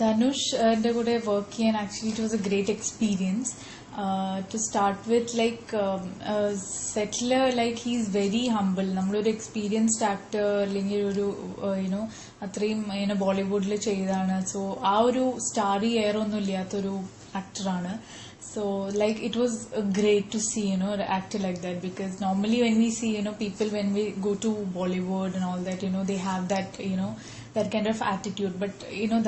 Dhanush and കൂടെ work ചെയ്യാൻ actually it was a great experience. To start with, settler, like he's very humble. നമ്മളൊരു experienced actor അല്ലെങ്കിൽ ഒരു അത്രയും ബോളിവുഡിൽ ചെയ്താണ്. സോ ആ ഒരു സ്റ്റാറി എയർ ഒന്നും ഇല്ലാത്തൊരു ആക്ടറാണ്. So like it was great to see an actor like that, because normally when we see people when we go to Bollywood and all that, they have that that kind of attitude, but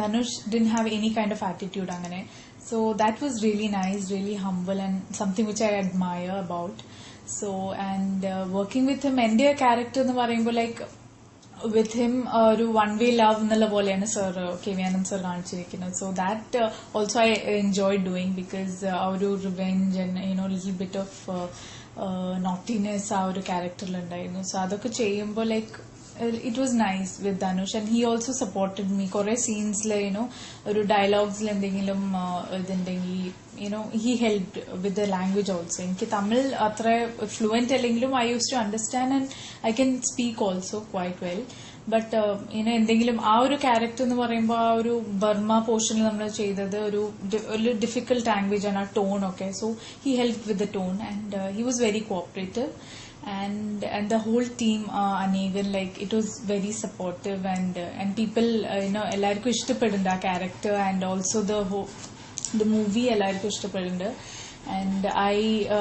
Dhanush didn't have any kind of attitude angane. So that was really nice, really humble, and something which I admire about. So and working with him, ende character ennu parayumbo like with him ഒരു one way love എന്നുള്ള പോലെയാണ് sir K V. Anand sir കാണിച്ചിരിക്കുന്നത്. So that also I enjoy doing, because ആ ഒരു revenge and little bit of naughtiness ആ ഒരു ക്യാരക്ടറിൽ ഉണ്ടായിരുന്നു. സോ അതൊക്കെ ചെയ്യുമ്പോൾ like it was nice with Dhanush, and he also supported me. Kore scenes le oru dialogues le endengilum idendengil he helped with the language also. Enki Tamil atra fluent allengilum I used to understand and I can speak also quite well, but എന്തെങ്കിലും ആ ഒരു character എന്ന് പറയുമ്പോൾ ആ ഒരു Burma പോർഷനിൽ നമ്മൾ ചെയ്തത് ഒരു ഡിഫിക്കൽട്ട് ലാംഗ്വേജ് ആണ്, ആ ടോൺ ഒക്കെ. So he help with the tone and he was very cooperative. And the whole team Anegan, like it was very supportive, and people ellarku ishtapadunda aa character, and also the movie ellarku ishtapadunda. And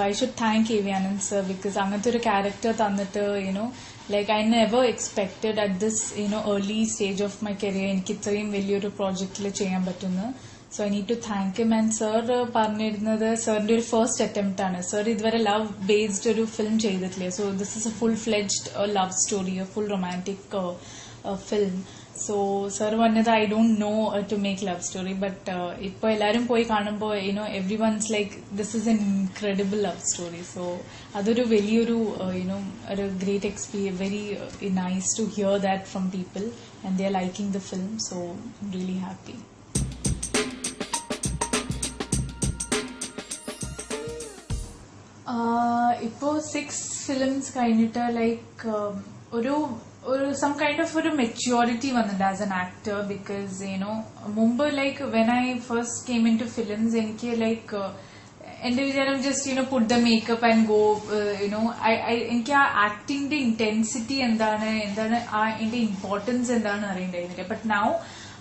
I should thank K.V. Anand sir, because angathe oru character tannittu like I never expected at this early stage of my career enikku ithrayum veliyoru project il cheyan pattunnu. So I need to thank him. And sir പറഞ്ഞിരുന്നത് സാറിന്റെ ഒരു first attempt ആണ്. Sir ഇതുവരെ love based ഒരു film ചെയ്തിട്ടില്ല. So this is a full fledged love story, a full romantic film. So sir പറഞ്ഞത് I don't know to make love story, but ഇപ്പോൾ എല്ലാവരും പോയി കാണുമ്പോൾ every ones like this is an incredible love story. So അതൊരു വലിയൊരു ഒരു great experience, very nice to hear that from people and they are liking the film. So I'm really happy. ഇപ്പോ 6 films കഴിഞ്ഞിട്ട് like ഒരു some kind of ഒരു maturity വന്നിട്ടുണ്ട് as an actor. Because മുമ്പ് like when I first came into films എനിക്ക് like എന്റെ വിചാരം just put the makeup and go എനിക്ക് ആ ആക്ടിങ്ങിന്റെ ഇന്റൻസിറ്റി എന്താണ് എന്റെ ഇമ്പോർട്ടൻസ് എന്താണെന്ന് അറിയണ്ടായിരുന്നില്ല. ബട്ട് നൗ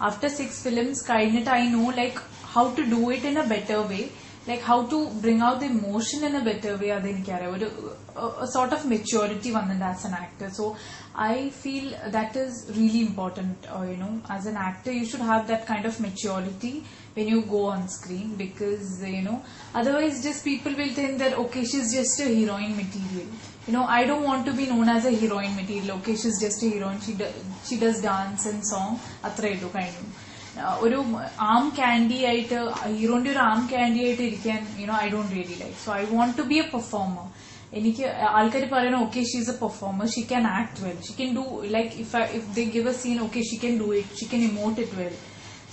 ആഫ്റ്റർ 6 ഫിലിംസ് കഴിഞ്ഞിട്ട് I know like how to do it in a better way, like how to bring out the emotion in a better way. അതെനിക്കറിയാം. ഒരു sort of maturity വന്നിട്ടുണ്ട് as an actor. So I feel that is really important. As an actor you should have that kind of maturity when you go on screen, because otherwise just people will think that okay, she's just a heroine material. I don't want to be known as a heroine material. Okay, she's just a heroine, she does dance and song, അത്രയുള്ളൂ കഴിഞ്ഞു. ഒരു ആം candy ആയിട്ട്, ഹീറോന്റെ ഒരു ആം candy ആയിട്ട് ഇരിക്കാൻ I don't really like. So I want to be a performer. എനിക്ക് ആൾക്കാർ പറയണം okay she is a performer, she can act well, she can do like if they give a scene okay she can do it, she can emote it well.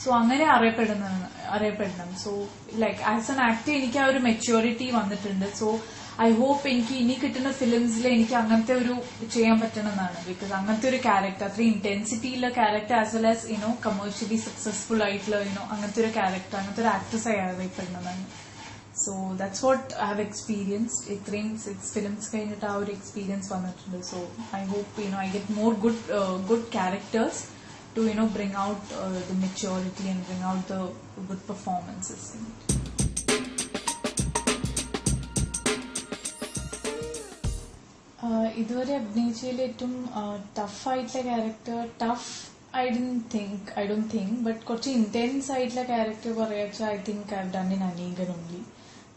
So അങ്ങനെ അറിയപ്പെടണം. So like as an actor എനിക്ക് ആ ഒരു maturity വന്നിട്ടുണ്ട്. So I hope എനിക്ക് ഇനി കിട്ടുന്ന ഫിലിംസിൽ എനിക്ക് അങ്ങനത്തെ ഒരു ചെയ്യാൻ പറ്റണമെന്നാണ്. ബിക്കോസ് അങ്ങനത്തെ ഒരു ക്യാരക്ടർ, അത്ര ഇന്റൻസിറ്റിയുള്ള character as well as commercially successful ആയിട്ടുള്ള അങ്ങനത്തെ ഒരു ക്യാരക്ടർ, അങ്ങനത്തെ ഒരു ആക്ട്രസ് ആയി അറിയപ്പെടുന്നതാണ്. So that's what I have experienced. ഇത്രയും 6 ഫിലിംസ് കഴിഞ്ഞിട്ട് ആ ഒരു എക്സ്പീരിയൻസ് വന്നിട്ടുണ്ട്. So I hope I get more good characters to bring out the maturity and bring out the good performances in it. ഇതുവരെ അഭിനയിച്ചതിൽ ഏറ്റവും ടഫ് ആയിട്ടുള്ള character, I don't think, but കുറച്ച് intense ആയിട്ടുള്ള ക്യാരക്ടർ പറയാച്ചാൽ I think I have done in Anegan only.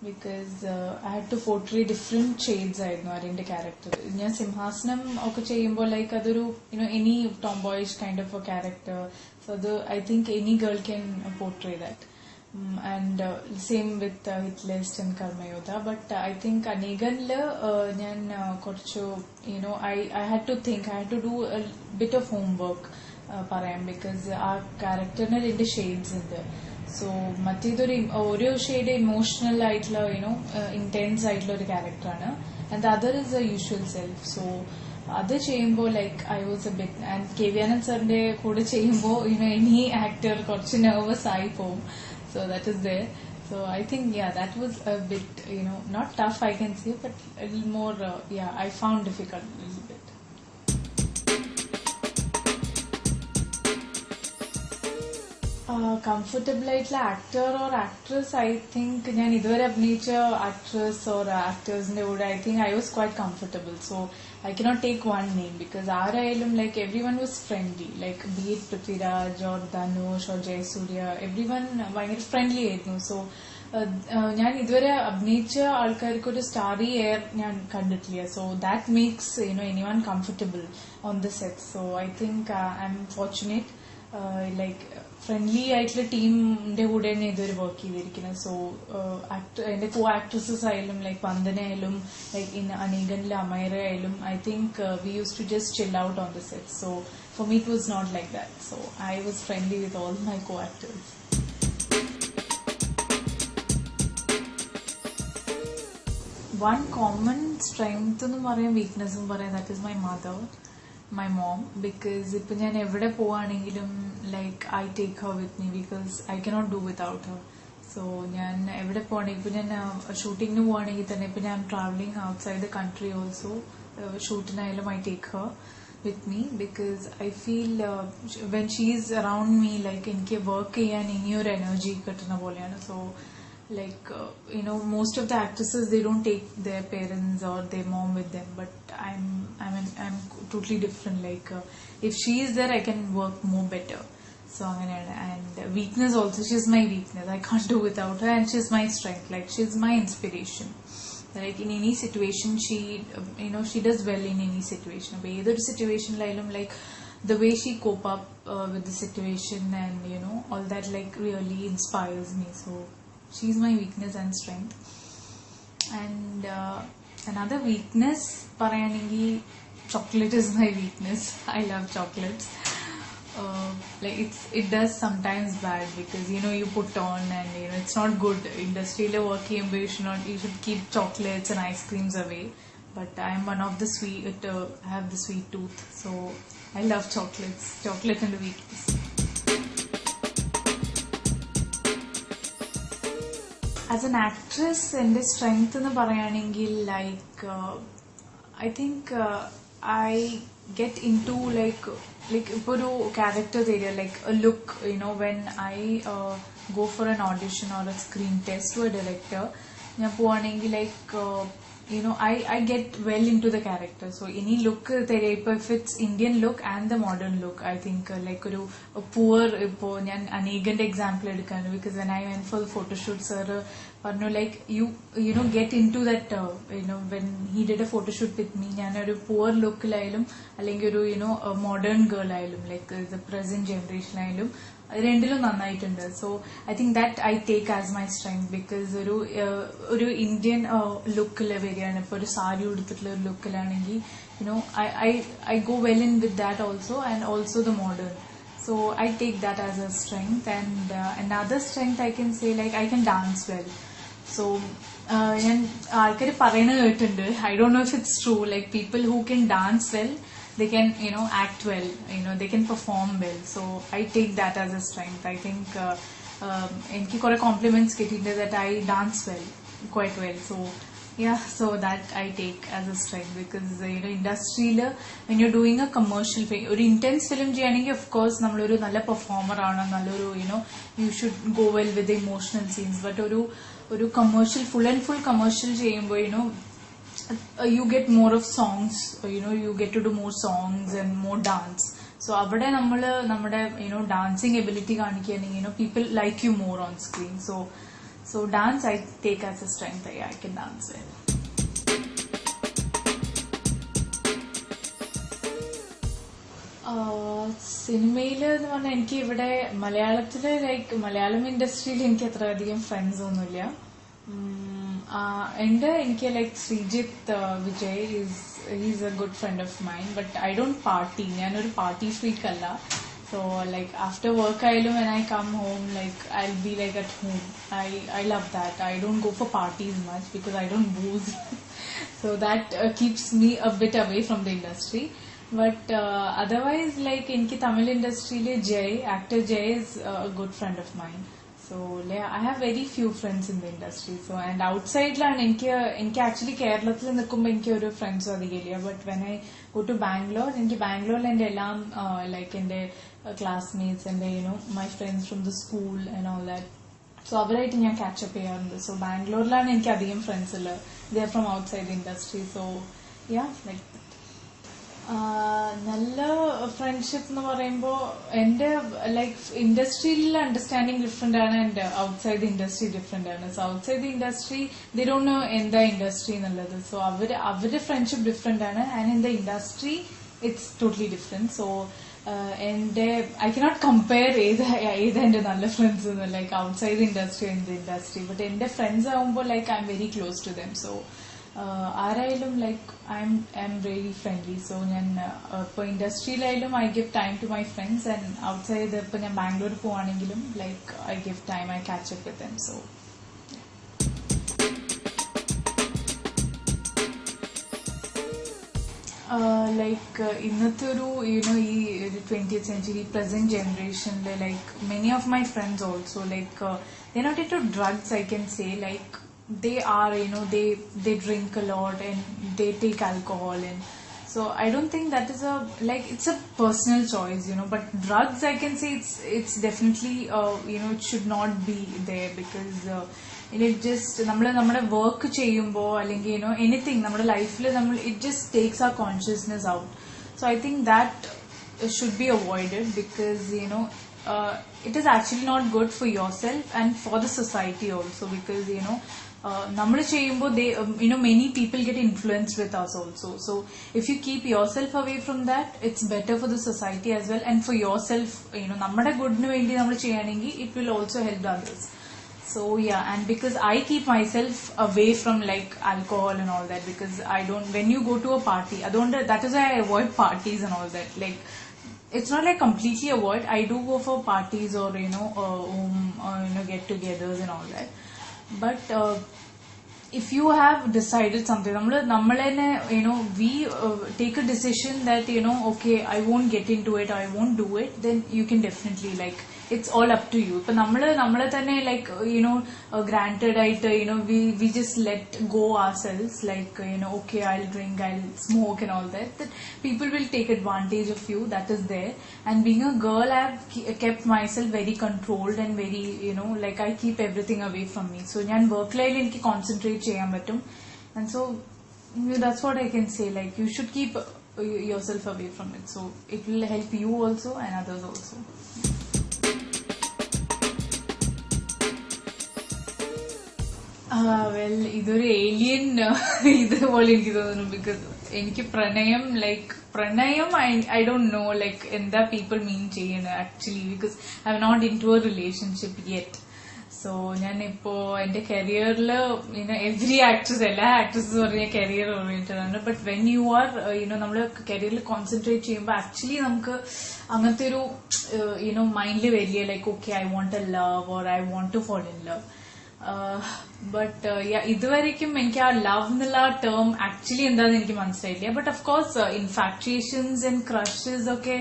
Because I had to portray different shades ആയിരുന്നു അതിന്റെ character. ഞാൻ സിംഹാസനം ഒക്കെ ചെയ്യുമ്പോൾ ലൈക്ക് അതൊരു any tomboyish kind of a character. So അത് I think any girl can portray that. And same with Hitlist and Karmayodha. But I think Aneganil ഞാൻ കുറച്ചു I had to think, I had to do a bit of homework പറയാം. Because ആ ക്യാരക്ടറിന് 2 shades ഉണ്ട്. So മറ്റേതൊരു ഒരു shade emotional ആയിട്ടുള്ള intense ആയിട്ടുള്ള ഒരു ക്യാരക്ടറാണ്, and the other is a usual self. So അത് ചെയ്യുമ്പോൾ like I was a bit and K V Anand സാറിന്റെ കൂടെ ചെയ്യുമ്പോൾ എനി ആക്ടർ കുറച്ച് നെർവസ് ആയി പോകും. So that is there. So I think that was a bit not tough I can say, but a little more I found difficult a little bit. Comfortable ആയിട്ടുള്ള actor or actress, I think ഞാൻ ഇതുവരെ അഭിനയിച്ച actress or ആക്ടേഴ്സിന്റെ കൂടെ I think I was quite comfortable. So I cannot take one name because ആരായാലും like every one was friendly, like be it Prithviraj or Dhanush or Jayasurya, every one ഭയങ്കര friendly ആയിരുന്നു. So ഞാൻ ഇതുവരെ അഭിനയിച്ച ആൾക്കാർക്ക് ഒരു സ്റ്റാറി എയർ ഞാൻ കണ്ടിട്ടില്ല. So that makes any one comfortable on the set. So I think I M fortunate, like friendly ആയിട്ടുള്ള ടീമിന്റെ കൂടെയാണ് ഇതുവരെ വർക്ക് ചെയ്തിരിക്കുന്നത്. സോ എന്റെ കോ ആക്ട്രസസ് ആയാലും ലൈക്ക് വന്ദന ആയാലും ലൈക്ക് ഇൻ അനീഗനിലെ അമൈറ ആയാലും I think we use to just chill out on the set. So for me it was not like that. So I was friendly with all my co actors. One common strength എന്നും പറയാം വീക്ക്നെസ്സും പറയാം, that is my mother, my mom, because ഇപ്പൊ ഞാൻ എവിടെ പോവാണെങ്കിലും like I take her with me because I cannot do without Har. So ഞാൻ എവിടെ പോവാണെങ്കിൽ ഇപ്പൊ ഞാൻ ഷൂട്ടിങ്ങിന് പോവാണെങ്കിൽ തന്നെ ഇപ്പൊ ഞാൻ travelling outside the country also ഷൂട്ടിനായാലും I take her with me because I feel when she is around me like എനിക്ക് വർക്ക് ചെയ്യാൻ ഇനിയൊരു എനർജി കിട്ടുന്ന പോലെയാണ്. So like most of the actresses, they don't take their parents or their mom with them, but I'm totally different. Like if she is there I can work more better. So and weakness also, she's my weakness, I can't do without her, and she's my strength, like she's my inspiration. Like in any situation she she does well in any situation. Either situation like the way she cope up with the situation and all that like really inspires me. So she's my weakness and strength. And another weakness parayanengi, chocolate is my weakness. I love chocolates. Like it does sometimes bad because you put on and it's not good. Industrial working, you should keep chocolates and ice creams away. But I am one of the sweet, I have the sweet tooth, so I love chocolates. Chocolate and the weakness. As an actress, എന്റെ strength എന്ന് പറയുകയാണെങ്കിൽ like I think I get into like ഇപ്പൊ ഒരു character തരിക like a look when I go for an audition or a screen test to a director, ഞാൻ പോവാണെങ്കിൽ like I get well into the character. So any look there, if it's Indian look and the modern look, I think like a poor ipo njan anegante example edukanu, because when I went for the photo shoot, sir parnu like you get into that when he did a photo shoot with me, njan oru poor look layilum allengi oru a modern girl ayilum like the present generation ayilum രണ്ടിലും നന്നായിട്ടുണ്ട്. So I think that I take as my strength because ഒരു Indian ലുക്കിൽ വരികയാണ്. ഇപ്പൊ ഒരു സാരി ഉടുത്തിട്ടുള്ള ഒരു ലുക്കിലാണെങ്കിൽ I go well in with that also and also the modern. So I take that as a strength. And another strength I can say like I can dance well. So ഞാൻ ആൾക്കാർ പറയുന്നത് കേട്ടിട്ടുണ്ട്, I don't know if it's true, like people who can dance well, they can act well, they can perform well. So I take that as a strength. I think enki kore compliments kittinde that I dance well, quite well. So yeah, so that I take as a strength because industry la when you're doing a commercial film, or intense film cheyanengi of course nammal oru nalla performer aana, nalloru you should go well with the emotional scenes. But oru commercial, full and full commercial cheyumbo you get more of songs, you get to do more songs and more dance. So avade nammal nammade dancing ability kanikkaneങ്കിൽ people like you more on screen. So dance I take as a strength. I can dance well. സിനിമയില് എന്ന് പറഞ്ഞാൽ എനിക്ക് ഇവിടെ മലയാളത്തില് like Malayalam ഇൻഡസ്ട്രിയിൽ എനിക്ക് അത്ര അധികം ഫ്രണ്ട്സ് ഒന്നുമില്ല. എനിക്ക് like Sreejith Vijay he's A good friend of mine, but I don't party. ഞാനൊരു പാർട്ടി ഫ്രീക്ക് അല്ല. സോ ലൈക്ക് ആഫ്റ്റർ വർക്ക് ആയാലും when I come home, like I'll be like at home. I love that. I don't go for parties much because I don't booze. So that keeps me a bit away from the industry. But otherwise, like in Tamil industry, Jay, actor Jay is a good friend of mine. So yeah, I have very few friends in the industry. So and outside ലാണ് എനിക്ക് actually കേരളത്തിൽ നിൽക്കുമ്പോൾ എനിക്ക് ഒരു ഫ്രണ്ട്സും അധികമില്ല. But when I go to Bangalore, എനിക്ക് ബാംഗ്ലൂരിൽ എൻ്റെ എല്ലാം like എൻ്റെ classmates and my friends from the school and all that. So അവരായിട്ട് ഞാൻ catch-up ചെയ്യാറുണ്ട്. So ബാംഗ്ലൂരിലാണ് എനിക്ക് അധികം ഫ്രണ്ട്സ് ഉള്ളത്. They are from outside the industry. So yeah, like നല്ല ഫ്രണ്ട്ഷിപ്പ് എന്ന് പറയുമ്പോൾ എന്റെ ലൈക്ക് ഇൻഡസ്ട്രിയിലുള്ള അണ്ടർസ്റ്റാൻഡിങ് ഡിഫറെന്റ് ആണ് and outside the industry different ആണ്. So outside the industry they don't know എന്താ ഇൻഡസ്ട്രി എന്നുള്ളത്. സോ അവരുടെ ഫ്രണ്ട്ഷിപ്പ് ഡിഫറെന്റ് ആണ് and in the industry it's totally different. So എന്റെ ഐ കനോട്ട് കമ്പയർ ഏതാ എന്റെ നല്ല ഫ്രണ്ട്സ് എന്ന് like outside the industry and the industry. But എന്റെ ഫ്രണ്ട്സ് ആകുമ്പോൾ like I'm very close to them. So ആരായാലും like I'm really friendly. So ഞാൻ ഇപ്പോൾ ഇൻഡസ്ട്രിയിലായാലും I give time to my friends and outside ഇപ്പോൾ ഞാൻ ബാംഗ്ലൂർ പോവാണെങ്കിലും like I give time, I catch up with them. So like ഇന്നത്തെ ഒരു ഈ 20th century present generationല് like many of my friends also like they're not into drugs, I can say. Like they are they drink a lot and they take alcohol, and so I don't think that is it's a personal choice, but drugs, I can say it's definitely it should not be there because it just നമ്മുടെ work ചെയ്യുമ്പോൾ അല്ലെങ്കിൽ anything നമ്മുടെ ലൈഫിൽ it just takes our consciousness out. So I think that should be avoided because it is actually not good for yourself and for the society also because നമ്മൾ ചെയ്യുമ്പോൾ many people get influenced with us also. So if you keep yourself away from that, it's better for the society as well and for yourself. നമ്മുടെ ഗുഡിന് വേണ്ടി നമ്മൾ ചെയ്യുകയാണെങ്കിൽ it will also help others. So yeah, and because I keep myself away from like alcohol and all that because I don't, when you go to a party, that is why I avoid parties and all that. Like it's not like completely avoid. I do go for parties or get-togethers and all that. But if you have decided something, we take a decision that okay, I won't get into it or I won't do it, then you can definitely like it's all up to you. But നമ്മളെ തന്നെ like granted we just let go ourselves like okay, I'll drink, I'll smoke and all that people will take advantage of you. That is there. And being a girl, I've kept myself very controlled and very like I keep everything away from me. So ഞാൻ work life എനിക്ക് concentrate ചെയ്യാൻ പറ്റും. And so that's what I can say. Like you should keep yourself away from it. So it will help you also and others also. Well ഇതൊരു alien ഇതുപോലെ എനിക്ക് തോന്നുന്നു because എനിക്ക് പ്രണയം ഐ ഡോണ്ട് നോ ലൈക്ക് എന്താ people mean ചെയ്യുന്നത് actually because I'm not into a relationship yet. So ഞാനിപ്പോ എന്റെ കരിയറിൽ എവറി ആക്ട്രസ്, എല്ലാ ആക്ട്രസും പറഞ്ഞ കരിയർ ഓറിയന്റഡ് ആണ്. ബട്ട് വെൻ യു ആർ നമ്മൾ കരിയറിൽ കോൺസെൻട്രേറ്റ് ചെയ്യുമ്പോൾ ആക്ച്വലി നമുക്ക് അങ്ങനത്തെ ഒരു മൈൻഡിൽ വരിക like okay I want a love or I want to fall in love. But ഇതുവരെയ്ക്കും എനിക്ക് ആ ലവ് എന്നുള്ള ടേം ആക്ച്വലി എന്താന്ന് എനിക്ക് മനസ്സിലായില്ല. But of course infatuations and crushes ഒക്കെ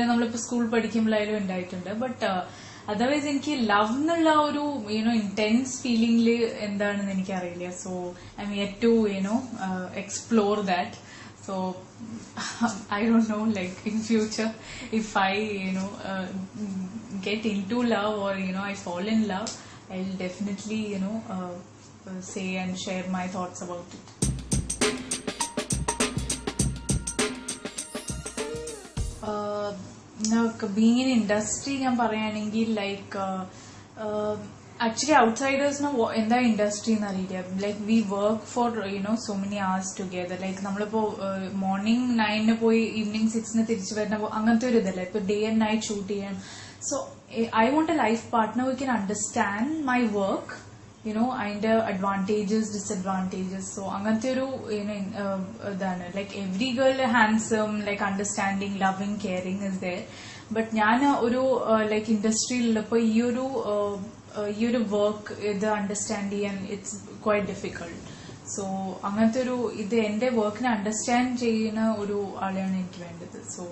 നമ്മളിപ്പോ സ്കൂൾ പഠിക്കുമ്പോഴായാലും ഉണ്ടായിട്ടുണ്ട്. ബട്ട് അതർവൈസ് എനിക്ക് ലവ് എന്നുള്ള ഒരു ഇന്റൻസ് ഫീലിംഗില് എന്താണെന്ന് എനിക്കറിയില്ല. So I'm yet to explore that. So I don't know, like in future if I get into love or I fall in love, I'll definitely say and share my thoughts about it. Now being in industry ഞാൻ പറയുകയാണെങ്കിൽ like actually outsiders എന്താ industry എന്ന് അറിയില്ല. Like we work for so many hours together. Like നമ്മളിപ്പോ morning 9 പോയി evening 6 തിരിച്ചു വരുന്ന അങ്ങനത്തെ ഒരു ഇതല്ല. ഇപ്പൊ ഡേ ആൻഡ് നൈറ്റ് ഷൂട്ട് ചെയ്യാൻ. So I want a life partner who can understand my work, അതിന്റെ advantages, disadvantages. So അങ്ങനത്തെ ഒരു ഇതാണ്. Like every girl handsome, like understanding, loving, caring is there. But ഞാൻ ഒരു like ഇൻഡസ്ട്രിയിലുള്ളപ്പോ ഈ ഒരു വർക്ക് ഇത് അണ്ടർസ്റ്റാൻഡ് ചെയ്യാൻ ഇറ്റ്സ് ക്വൈറ്റ് ഡിഫിക്കൾട്ട്. സോ അങ്ങനത്തെ ഒരു ഇത് എന്റെ വർക്കിനെ അണ്ടർസ്റ്റാൻഡ് ചെയ്യുന്ന ഒരു ആളെയാണ് എനിക്ക് വേണ്ടത്. So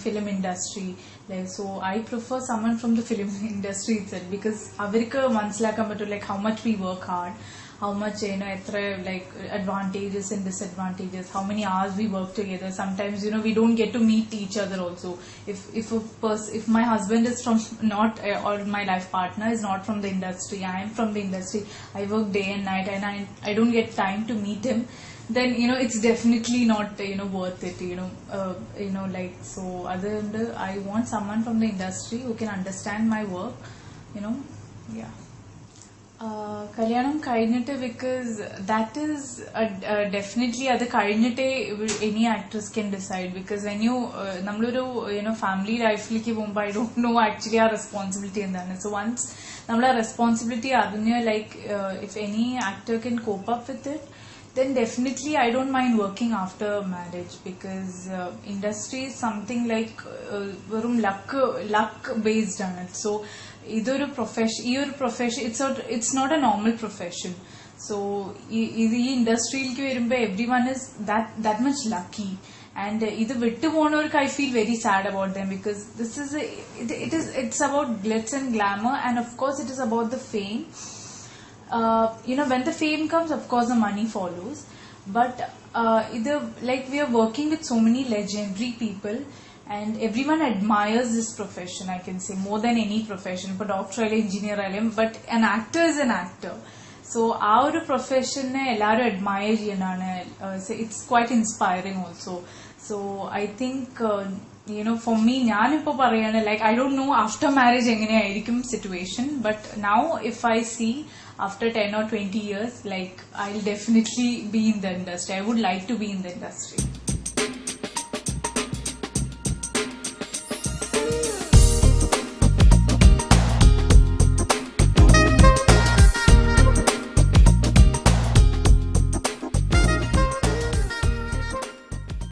film industry, like, so I prefer someone from the film industry itself, because avarku manasilakan pattu like how much we work hard, how much etra like advantages and disadvantages, how many hours we work together. Sometimes we don't get to meet each other also. If my husband is from not or my life partner is not from the industry, I am from the industry, I work day and night, and I don't get time to meet him, then it's definitely not worth it, like, so other than I want someone from the industry who can understand my work, yeah. Kalyanam കഴിഞ്ഞിട്ട്, because that is definitely അത് കഴിഞ്ഞിട്ടേ any actress can decide, because when you നമ്മളൊരു family ലൈഫിലേക്ക് പോകുമ്പോൾ I don't know actually ആ responsibility എന്താണ്. So once നമ്മൾ ആ responsibility അറിഞ്ഞ്, like, if any actor can cope up with it, then definitely I don't mind working after marriage, because industry is something like verum luck based on it. So idoru profession, it's not a normal profession. So ee industry ilku verumba everyone is that much lucky, and idu vittu ponavarku I feel very sad about them, because this is it's about glitz and glamour, and of course it is about the fame. When the fame comes, of course the money follows, but either, like, we are working with so many legendary people, and everyone admires this profession, I can say, more than any profession. For doctor or engineer, but an actor is an actor. So our profession ellaru admire cheyanana, so it's quite inspiring also. So I think for me, ഞാനിപ്പോ പറയാണ്, like, I don't know after marriage എങ്ങനെയായിരിക്കും situation, but now if I see after 10 or 20 years, like, I'll definitely be in the industry. I would like to be in the industry.